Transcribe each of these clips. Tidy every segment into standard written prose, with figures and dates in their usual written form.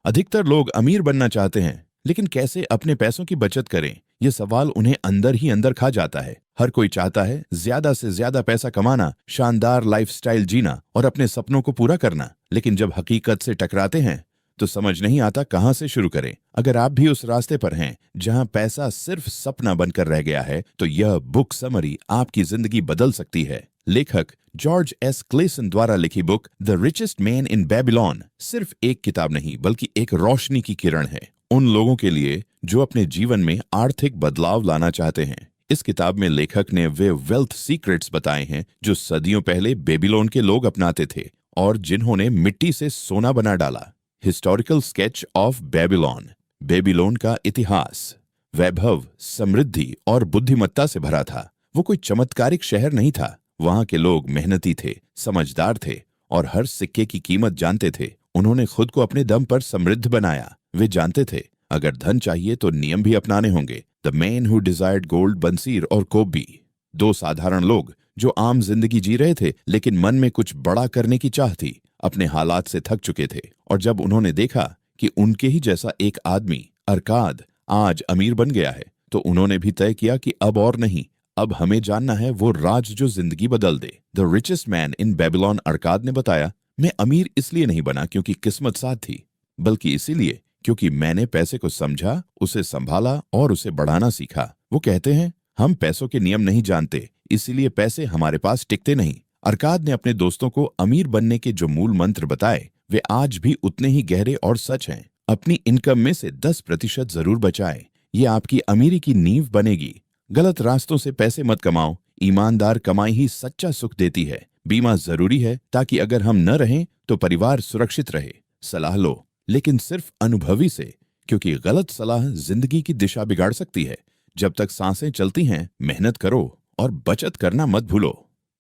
अधिकतर लोग अमीर बनना चाहते हैं, लेकिन कैसे अपने पैसों की बचत करें, ये सवाल उन्हें अंदर ही अंदर खा जाता है। हर कोई चाहता है ज्यादा से ज्यादा पैसा कमाना, शानदार लाइफस्टाइल जीना और अपने सपनों को पूरा करना, लेकिन जब हकीकत से टकराते हैं तो समझ नहीं आता कहां से शुरू करें। अगर आप भी उस रास्ते पर हैं जहां पैसा सिर्फ सपना बनकर रह गया है, तो यह बुक समरी आपकी जिंदगी बदल सकती है। लेखक जॉर्ज एस क्लेसन द्वारा लिखी book the richest man in Babylon सिर्फ एक किताब नहीं, बल्कि एक रोशनी की किरण है उन लोगों के लिए जो अपने जीवन में आर्थिक बदलाव लाना चाहते हैं। इस किताब में लेखक ने वे वेल्थ सीक्रेट्स बताए हैं जो सदियों पहले बेबीलोन के लोग अपनाते थे और जिन्होंने मिट्टी से सोना बना डाला। Historical sketch of Babylon. Babylon का इतिहास वैभव, समृद्धि और बुद्धिमत्ता से भरा था। वो कोई चमत्कारिक शहर नहीं था। वहां के लोग मेहनती थे, समझदार थे और हर सिक्के की कीमत जानते थे। उन्होंने खुद को अपने दम पर समृद्ध बनाया। वे जानते थे अगर धन चाहिए तो नियम भी अपनाने होंगे। The man who desired gold, Bansir और कोबी, दो साधारण लोग जो आम जिंदगी जी रहे थे, लेकिन मन में कुछ बड़ा करने की चाह थी। अपने हालात से थक चुके थे और जब उन्होंने देखा कि उनके ही जैसा एक आदमी, अरकाद, आज अमीर बन गया है, तो उन्होंने भी तय किया कि अब और नहीं, अब हमें जानना है वो राज जो जिंदगी बदल दे। The richest man in Babylon, Arkad ने बताया, मैं अमीर इसलिए नहीं बना क्योंकि किस्मत साथ थी, बल्कि इसीलिए क्योंकि मैंने पैसे को समझा, उसे संभाला और उसे बढ़ाना सीखा। वो कहते हैं हम पैसों के नियम नहीं जानते, इसीलिए पैसे हमारे पास टिकते नहीं। अरकाद ने अपने दोस्तों को अमीर बनने के जो मूल मंत्र बताए, वे आज भी उतने ही गहरे और सच हैं। अपनी इनकम में से 10% जरूर बचाएं। ये आपकी अमीरी की नींव बनेगी। गलत रास्तों से पैसे मत कमाओ। ईमानदार कमाई ही सच्चा सुख देती है। बीमा जरूरी है ताकि अगर हम न रहें तो परिवार सुरक्षित रहे। सलाह लो, लेकिन सिर्फ अनुभवी से, क्योंकि गलत सलाह जिंदगी की दिशा बिगाड़ सकती है। जब तक सांसें चलती हैं, मेहनत करो और बचत करना मत भूलो।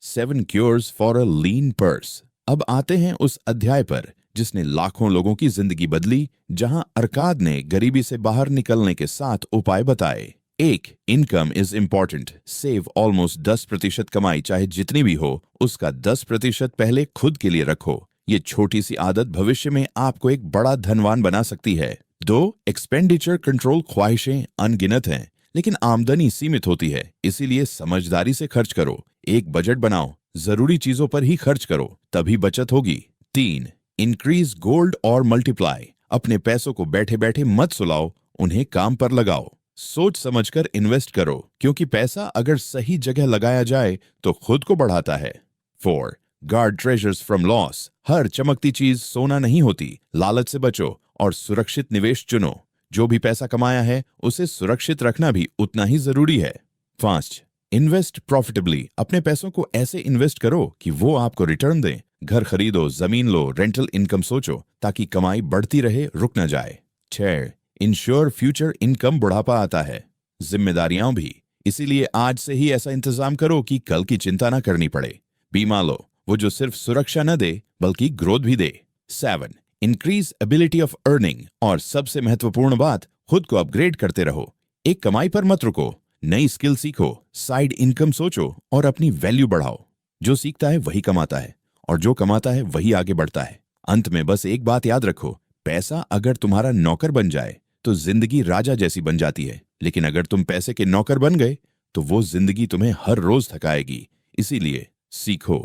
7 cures for a lean purse. अब आते हैं उस अध्याय पर जिसने लाखों लोगों की जिंदगी बदली, जहां अरकाद ने गरीबी से बाहर निकलने के 7 उपाय बताए। 1. Income is important. Save almost 10% कमाई, चाहे जितनी भी हो, उसका 10% पहले खुद के लिए रखो। ये छोटी सी आदत भविष्य में आपको एक बड़ा धनवान बना सकती है। 2. Expenditure control. ख्वाहिशें अनगिनत हैं, लेकिन आमदनी सीमित होती है, इसीलिए समझदारी से खर्च करो। एक बजट बनाओ, जरूरी चीजों पर ही खर्च करो, तभी बचत होगी। 3. इंक्रीज गोल्ड और मल्टीप्लाई। अपने पैसों को बैठे बैठे मत सुलाओ, उन्हें काम पर लगाओ। सोच समझकर इन्वेस्ट करो, क्योंकि पैसा अगर सही जगह लगाया जाए तो खुद को बढ़ाता है। 4. Guard treasures from loss. हर चमकती चीज सोना नहीं होती। लालच से बचो और सुरक्षित निवेश चुनो। जो भी पैसा कमाया है उसे सुरक्षित रखना भी उतना ही जरूरी है। 5. Invest profitably. अपने पैसों को ऐसे इन्वेस्ट करो कि वो आपको रिटर्न दें। घर खरीदो, जमीन लो, रेंटल इनकम सोचो, ताकि कमाई बढ़ती रहे, रुक न जाए। 6. Ensure future income. बुढ़ापा आता है, जिम्मेदारियां भी, इसीलिए आज से ही ऐसा इंतजाम करो कि कल की चिंता न करनी पड़े। बीमा लो, वो जो सिर्फ सुरक्षा न दे बल्कि ग्रोथ भी दे। 7. Increase ability of earning. और सबसे महत्वपूर्ण बात, खुद को अपग्रेड करते रहो। एक कमाई पर मत रुको, नई स्किल सीखो, साइड इनकम सोचो और अपनी वैल्यू बढ़ाओ। जो सीखता है वही कमाता है और जो कमाता है वही आगे बढ़ता है। अंत में बस एक बात याद रखो, पैसा अगर तुम्हारा नौकर बन जाए तो जिंदगी राजा जैसी बन जाती है, लेकिन अगर तुम पैसे के नौकर बन गए तो वो जिंदगी तुम्हें हर रोज थकाएगी। इसीलिए सीखो,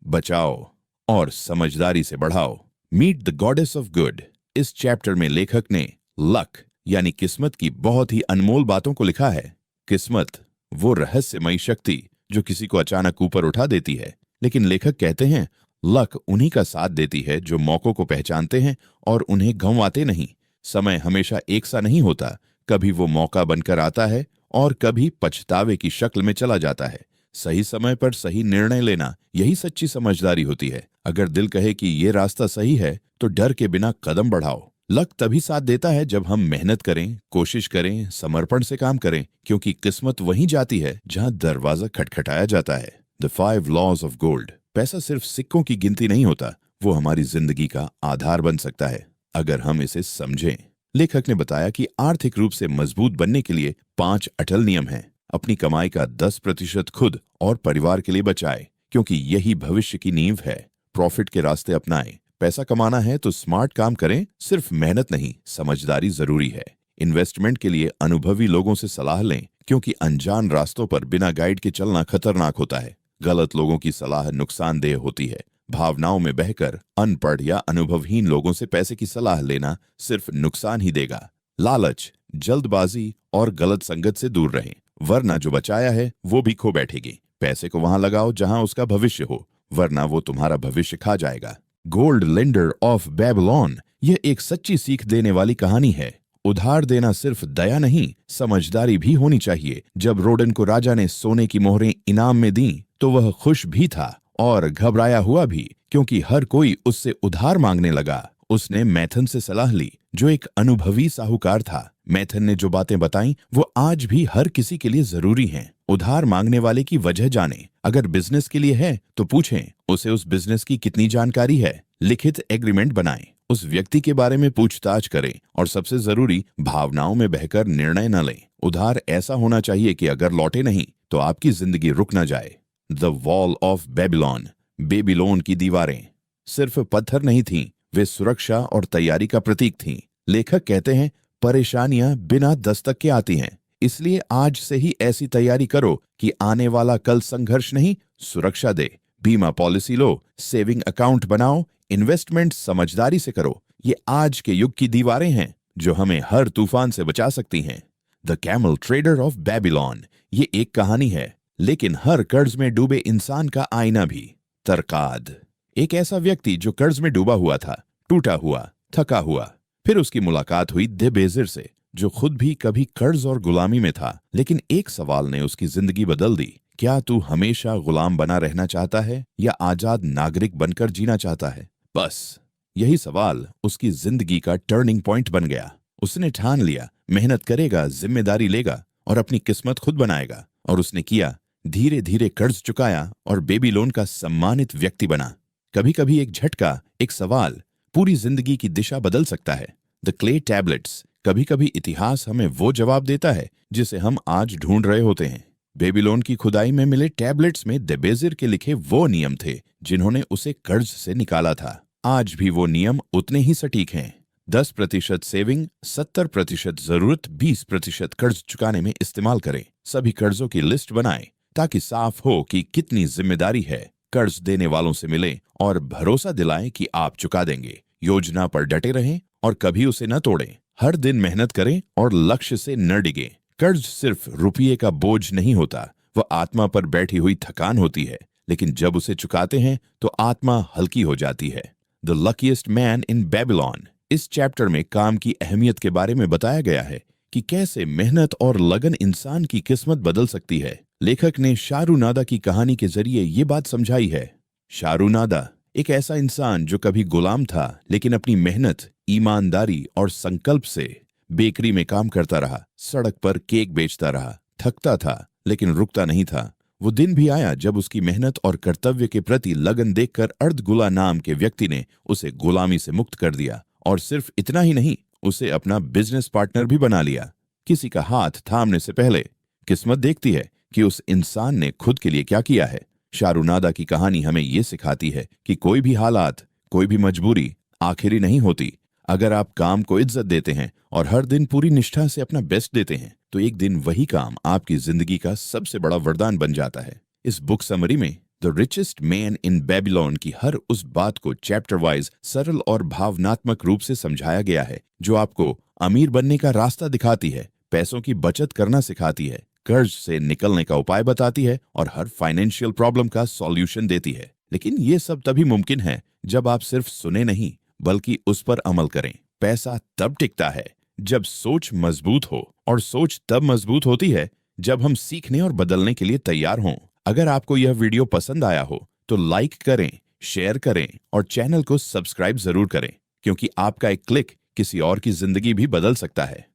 बचाओ और समझदारी से बढ़ाओ। Meet the goddess of good. इस चैप्टर में लेखक ने लक यानी किस्मत की बहुत ही अनमोल बातों को लिखा है। किस्मत वो रहस्यमयी शक्ति जो किसी को अचानक ऊपर उठा देती है, लेकिन लेखक कहते हैं लक उन्हीं का साथ देती है जो मौकों को पहचानते हैं और उन्हें गंवाते नहीं। समय हमेशा एक सा नहीं होता, कभी वो मौका बनकर आता है और कभी पछतावे की शक्ल में चला जाता है। सही समय पर सही निर्णय लेना, यही सच्ची समझदारी होती है। अगर दिल कहे कि ये रास्ता सही है तो डर के बिना कदम बढ़ाओ। लक तभी साथ देता है जब हम मेहनत करें, कोशिश करें, समर्पण से काम करें, क्योंकि किस्मत वहीं जाती है जहां दरवाजा खटखटाया जाता है। The 5 laws of gold. पैसा सिर्फ सिक्कों की गिनती नहीं होता, वो हमारी जिंदगी का आधार बन सकता है अगर हम इसे समझें। लेखक ने बताया कि आर्थिक रूप से मजबूत बनने के लिए 5 अटल नियम हैं। अपनी कमाई का 10% खुद और परिवार के लिए बचाए, क्योंकि यही भविष्य की नींव है। प्रॉफिट के रास्ते अपनाएं, पैसा कमाना है तो स्मार्ट काम करें, सिर्फ मेहनत नहीं, समझदारी जरूरी है। इन्वेस्टमेंट के लिए अनुभवी लोगों से सलाह लें, क्योंकि अनजान रास्तों पर बिना गाइड के चलना खतरनाक होता है। गलत लोगों की सलाह नुकसानदेह होती है। भावनाओं में बहकर अनपढ़ या अनुभवहीन लोगों से पैसे की सलाह लेना सिर्फ नुकसान ही देगा। लालच, जल्दबाजी और गलत संगत से दूर रहें, वरना जो बचाया है वो भी खो बैठेगी। पैसे को वहां लगाओ जहां उसका भविष्य हो, वरना वो तुम्हारा भविष्य खा जाएगा। गोल्ड लेंडर ऑफ बेबीलोन, यह एक सच्ची सीख देने वाली कहानी है। उधार देना सिर्फ दया नहीं, समझदारी भी होनी चाहिए। जब रोडन को राजा ने सोने की मोहरें इनाम में दी तो वह खुश भी था और घबराया हुआ भी, क्योंकि हर कोई उससे उधार मांगने लगा। उसने मैथन से सलाह ली, जो एक अनुभवी साहूकार था। मैथन ने जो बातें बताई वो आज भी हर किसी के लिए जरूरी हैं। उधार मांगने वाले की वजह जाने। अगर बिजनेस के लिए है तो पूछें उसे उस बिजनेस की कितनी जानकारी है। लिखित एग्रीमेंट बनाएं, उस व्यक्ति के बारे में पूछताछ करें और सबसे जरूरी, भावनाओं में बहकर निर्णय न लें। उधार ऐसा होना चाहिए कि अगर लौटे नहीं तो आपकी जिंदगी रुक न जाए। The wall of Babylon, Babylon की दीवारें सिर्फ पत्थर नहीं थीं, वे सुरक्षा और तैयारी का प्रतीक थीं। लेखक कहते हैं, परेशानियां बिना दस्तक के आती हैं, इसलिए आज से ही ऐसी तैयारी करो कि आने वाला कल संघर्ष नहीं, सुरक्षा दे। बीमा पॉलिसी लो, सेविंग अकाउंट बनाओ, इन्वेस्टमेंट समझदारी से करो। ये आज के युग की दीवारें हैं जो हमें हर तूफान से बचा सकती हैं। The camel trader of Babylon, ये एक कहानी है, लेकिन हर कर्ज में डूबे इंसान का आईना भी। तरकाद, एक ऐसा व्यक्ति जो कर्ज में डूबा हुआ था, टूटा हुआ, थका हुआ। फिर उसकी मुलाकात हुई देबेजिर से, जो खुद भी कभी कर्ज और गुलामी में था। लेकिन एक सवाल ने उसकी जिंदगी बदल दी। क्या तू हमेशा गुलाम बना रहना चाहता है या आजाद नागरिक बनकर जीना चाहता है? बस यही सवाल उसकी जिंदगी का टर्निंग पॉइंट बन गया। उसने ठान लिया, मेहनत करेगा, जिम्मेदारी लेगा और अपनी किस्मत खुद बनाएगा। और उसने किया। धीरे धीरे कर्ज चुकाया और बेबीलोन का सम्मानित व्यक्ति बना। कभी कभी एक झटका, एक सवाल पूरी जिंदगी की दिशा बदल सकता है। द क्ले टैबलेट्स, कभी कभी इतिहास हमें वो जवाब देता है जिसे हम आज ढूंढ रहे होते हैं। बेबीलोन की खुदाई में मिले टैबलेट्स में देबेजिर के लिखे वो नियम थे जिन्होंने उसे कर्ज से निकाला था। आज भी वो नियम उतने ही सटीक हैं। 10% सेविंग, 70% जरूरत, 20% कर्ज चुकाने में इस्तेमाल करें। सभी कर्जों की लिस्ट बनाएं ताकि साफ हो कि कितनी जिम्मेदारी है। कर्ज देने वालों से मिलें और भरोसा दिलाएं कि आप चुका देंगे। योजना पर डटे रहें और कभी उसे न तोड़ें। हर दिन मेहनत करें और लक्ष्य से न डिगें। कर्ज सिर्फ रुपये का बोझ नहीं होता, वह आत्मा पर बैठी हुई थकान होती है। लेकिन जब उसे चुकाते हैं तो आत्मा हल्की हो जाती है। The luckiest man in Babylon, इस चैप्टर में काम की अहमियत के बारे में बताया गया है कि कैसे मेहनत और लगन इंसान की किस्मत बदल सकती है। लेखक ने शारूनादा की कहानी के जरिए ये बात समझाई है। शारूनादा एक ऐसा इंसान जो कभी गुलाम था, लेकिन अपनी मेहनत, ईमानदारी और संकल्प से बेकरी में काम करता रहा, सड़क पर केक बेचता रहा, थकता था लेकिन रुकता नहीं था। वो दिन भी आया जब उसकी मेहनत और कर्तव्य के प्रति लगन देखकर अर्धगुला नाम के व्यक्ति ने उसे गुलामी से मुक्त कर दिया। और सिर्फ इतना ही नहीं, उसे अपना बिजनेस पार्टनर भी बना लिया। किसी का हाथ थामने से पहले किस्मत देखती है कि उस इंसान ने खुद के लिए क्या किया है। शारूनादा की कहानी हमें ये सिखाती है कि कोई भी हालात, कोई भी मजबूरी आखिरी नहीं होती। अगर आप काम को इज्जत देते हैं और हर दिन पूरी निष्ठा से अपना बेस्ट देते हैं, तो एक दिन वही काम आपकी जिंदगी का सबसे बड़ा वरदान बन जाता है। इस बुक समरी में the richest man in Babylon की हर उस बात को चैप्टर वाइज सरल और भावनात्मक रूप से समझाया गया है, जो आपको अमीर बनने का रास्ता दिखाती है, पैसों की बचत करना सिखाती है, कर्ज से निकलने का उपाय बताती है और हर फाइनेंशियल प्रॉब्लम का सॉल्यूशन देती है। लेकिन ये सब तभी मुमकिन है जब आप सिर्फ सुने नहीं, बल्कि उस पर अमल करें। पैसा तब टिकता है जब सोच मजबूत हो, और सोच तब मजबूत होती है जब हम सीखने और बदलने के लिए तैयार हों। अगर आपको यह वीडियो पसंद आया हो तो लाइक करें, शेयर करें और चैनल को सब्सक्राइब जरूर करें, क्योंकि आपका एक क्लिक किसी और की जिंदगी भी बदल सकता है।